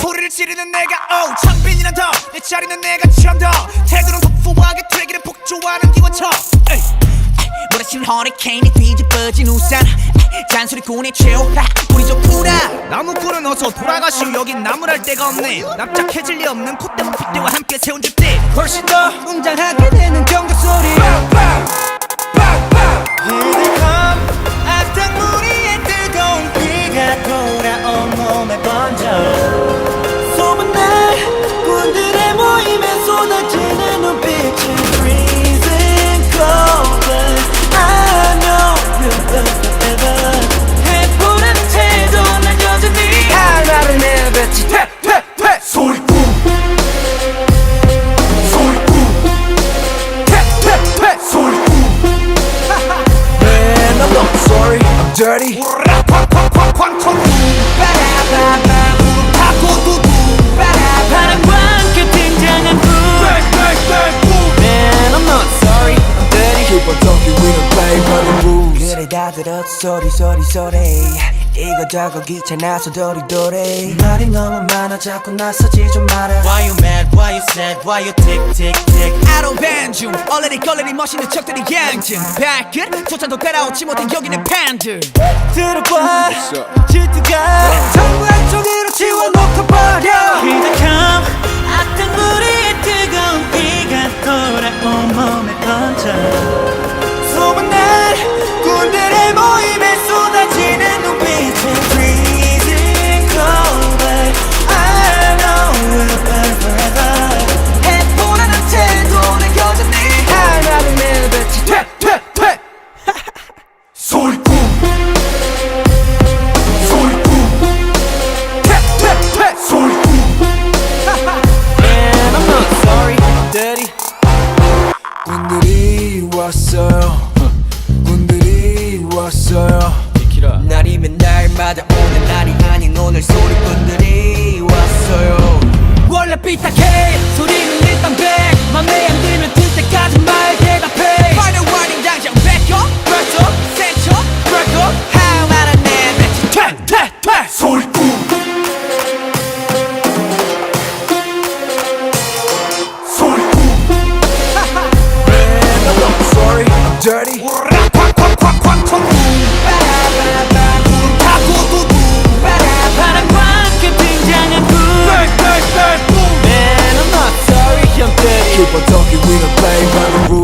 소리를 지르는 내가 창빈이란 더내 자리는 내가 처음더 태그는 소소하게 되기를 폭주하는 기관총 몰아치는 허리케인이 뒤집어진 우산 잔소리꾼의 최후라 우리 좋구나 나무꾼은 어서 돌아가시오 여긴 나무랄 데가 없네 납작해질 리 없는 콧대와 핏대와 함께 세운 집들 훨씬 더 웅장하게 되는 경적 소리 Here they come 악당무리의 뜨거운 비가 돌아온 몸에 번져 소문난 군들의 모임에 쏟아지는 눈빛은 freezing cold but I know we'll burn forever 해보라는 태도 난 여전히 할 말을 내뱉지 퇴퇴퇴 소리꾼 소리꾼 퇴퇴퇴 소리꾼 Man I'm not sorry I'm dirty 쾅쾅쾅쾅쾅 빠라바바 무릎 타고 두두 바람과 함께 등장한 후 Man I'm not sorry I'm dirty Keep on talking, we don't play by the rules. 그래 다 들었어 소리 이거저거 귀찮아서 도리도리 말이 너무 많아 자꾸 나서지 좀 마라 Why you mad, why you sad, why you tick tick tick I don't ban 중 얼레리 걸레리 멋있는 척들이 양증 발끝 조차도 따라오지 못해 여기는 팬들 들어봐 질투가 전부 한쪽으로 지워놓고 버려 Here they come 악당무리의 뜨거운 비가 돌아온 몸에 번져 소문난 군들의 모임에 쏟아지는 눈빛은 freezing cold but I know we'll burn forever 해보라는 태도는 여전히 할 말을 내뱉지 퇴퇴퇴 소리꾼 소리꾼 퇴퇴퇴 소리꾼 Man I'm not sorry I'm dirty 군들이 왔어요. 군들이 왔어요. 날이면 날마다 오는 날이 아닌 오늘 소리꾼들이 왔어요 원래 삐딱해 소리는 일단 백 맘에 안 들면 들 때까지 말 대답해 Final warning 당장 back up Breath up Set up Break up 할 말은 내뱉지 퇴퇴퇴 소리꾼 소리꾼 Man I'm not sorry I'm dirty. 쾅쾅쾅쾅쾅 바라바라바 구름 타고 두두 바람과 함께 등장한 후 Man I'm not sorry I'm dirty Keep on talking, we don't play by the rules.